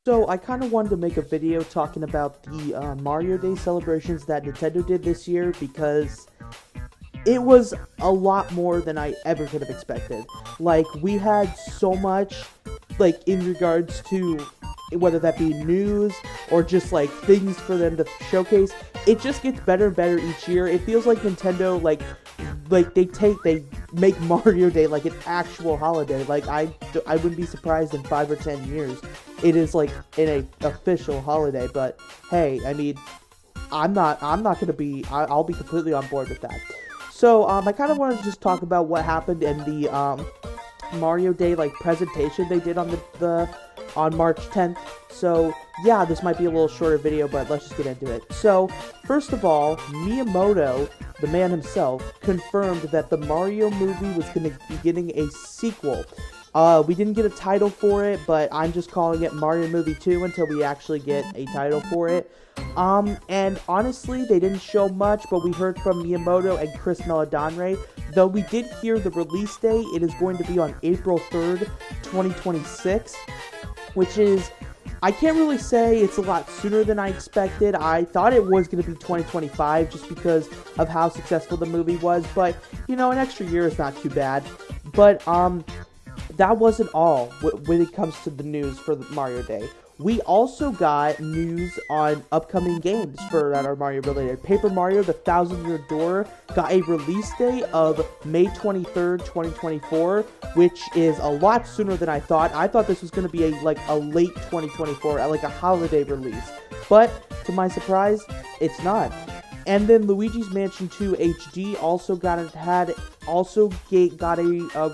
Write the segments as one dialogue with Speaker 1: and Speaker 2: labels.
Speaker 1: So I kind of wanted to make a video talking about the Mario Day celebrations that Nintendo did this year because it was a lot more than I ever could have expected. Like, we had so much, like, in regards to whether that be news or just like things for them to showcase. It just gets better and better each year. It feels like Nintendo like they make Mario Day like an actual holiday. Like, I wouldn't be surprised in 5 or 10 years it is like an official holiday. But hey, I mean, I'm not gonna be I'll be completely on board with that. So I kind of wanted to just talk about what happened in the Mario Day like presentation they did on the on March 10th. So yeah, this might be a little shorter video, but let's just get into it. So first of all, Miyamoto, the man himself, confirmed that the Mario movie was going to be getting a sequel. We didn't get a title for it, but I'm just calling it Mario Movie 2 until we actually get a title for it. And honestly, they didn't show much, but we heard from Miyamoto and Chris Meledandri. Though we did hear the release date, it is going to be on April 3rd, 2026, which is, I can't really say it's a lot sooner than I expected. I thought it was going to be 2025 just because of how successful the movie was, but, you know, an extra year is not too bad. But, that wasn't all when it comes to the news for the Mario Day. We also got news on upcoming games that are Mario related. Paper Mario: The Thousand Year Door got a release date of May 23rd, 2024, which is a lot sooner than I thought. I thought this was going to be a late 2024, like a holiday release. But to my surprise, it's not. And then Luigi's Mansion 2 HD also got a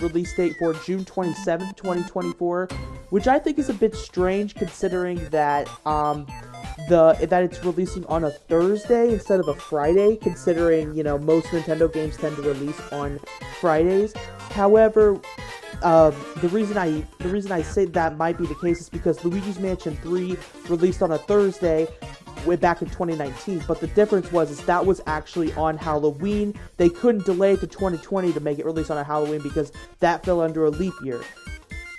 Speaker 1: release date for June 27th, 2024, which I think is a bit strange considering that that it's releasing on a Thursday instead of a Friday, considering, you know, most Nintendo games tend to release on Fridays. However, the reason I say that might be the case is because Luigi's Mansion 3 released on a Thursday way back in 2019, but the difference was that was actually on Halloween. They couldn't delay it to 2020 to make it release on a Halloween because that fell under a leap year.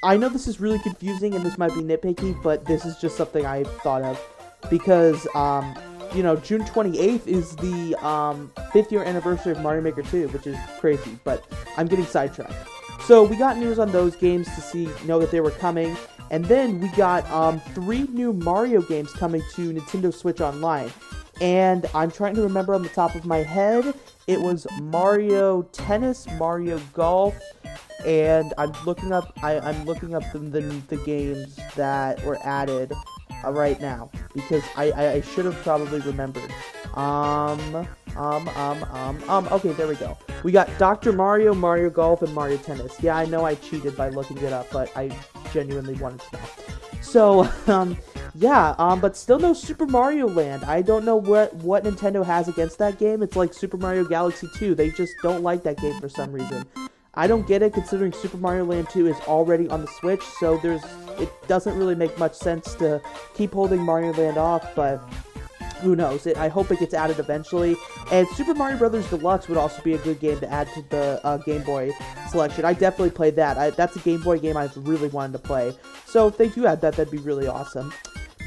Speaker 1: I know this is really confusing and this might be nitpicky, but this is just something I thought of because you know, June 28th is the 5th year anniversary of Mario Maker 2, which is crazy, but I'm getting sidetracked. So we got news on those games to know that they were coming. And then we got 3 new Mario games coming to Nintendo Switch Online. And I'm trying to remember on the top of my head. It was Mario Tennis, Mario Golf, and I'm looking up the games that were added right now because I should have probably remembered. Okay, there we go. We got Dr. Mario, Mario Golf, and Mario Tennis. Yeah, I know I cheated by looking it up, but I genuinely wanted to know. So, yeah, but still no Super Mario Land. I don't know what Nintendo has against that game. It's like Super Mario Galaxy 2. They just don't like that game for some reason. I don't get it considering Super Mario Land 2 is already on the Switch, so it doesn't really make much sense to keep holding Mario Land off, but who knows? I hope it gets added eventually. And Super Mario Bros. Deluxe would also be a good game to add to the Game Boy selection. I definitely played that. That's a Game Boy game I've really wanted to play. So if they do add that, that'd be really awesome.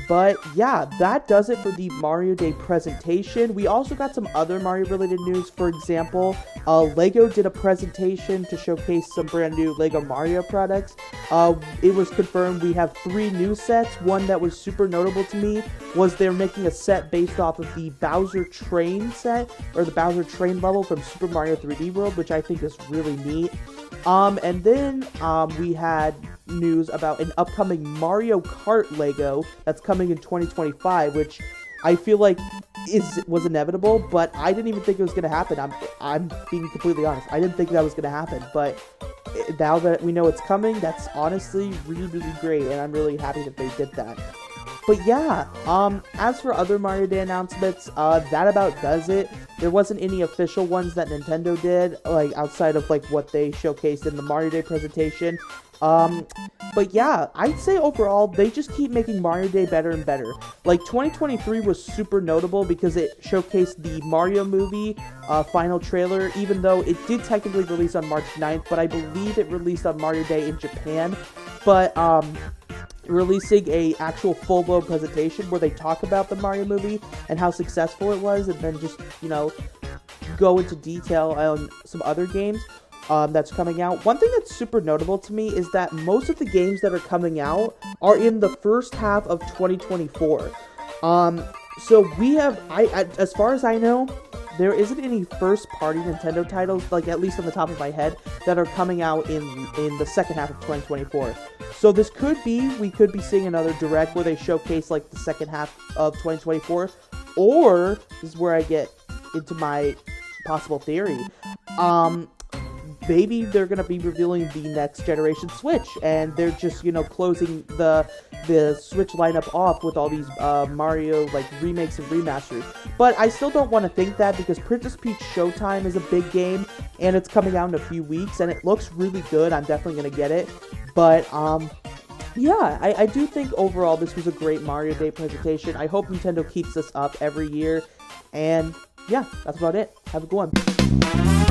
Speaker 1: But yeah, that does it for the Mario Day presentation. We also got some other Mario-related news. For example, LEGO did a presentation to showcase some brand new LEGO Mario products. It was confirmed we have 3 new sets. One that was super notable to me was they're making a set based off of the Bowser Train set, or the Bowser Train level from Super Mario 3D World, which I think is really neat. And then we had news about an upcoming Mario Kart Lego that's coming in 2025, which I feel like was inevitable, but I didn't even think it was going to happen. I'm being completely honest. I didn't think that was going to happen, but now that we know it's coming, that's honestly really, really great, and I'm really happy that they did that. But yeah, as for other Mario Day announcements, that about does it. There wasn't any official ones that Nintendo did, like, outside of, like, what they showcased in the Mario Day presentation. But yeah, I'd say overall, they just keep making Mario Day better and better. Like, 2023 was super notable because it showcased the Mario movie, final trailer, even though it did technically release on March 9th, but I believe it released on Mario Day in Japan. But, releasing a actual full-blown presentation where they talk about the Mario movie and how successful it was, and then just, go into detail on some other games that's coming out. One thing that's super notable to me is that most of the games that are coming out are in the first half of 2024. So we have, as far as I know, there isn't any first-party Nintendo titles, like at least on the top of my head, that are coming out in the second half of 2024. So this could be, we could be seeing another Direct where they showcase like the second half of 2024, or this is where I get into my possible theory. Maybe they're going to be revealing the next generation Switch, and they're just, closing the Switch lineup off with all these Mario, remakes and remasters. But I still don't want to think that, because Princess Peach Showtime is a big game, and it's coming out in a few weeks, and it looks really good. I'm definitely going to get it. But, yeah, I do think overall this was a great Mario Day presentation. I hope Nintendo keeps this up every year, and yeah, that's about it. Have a good one.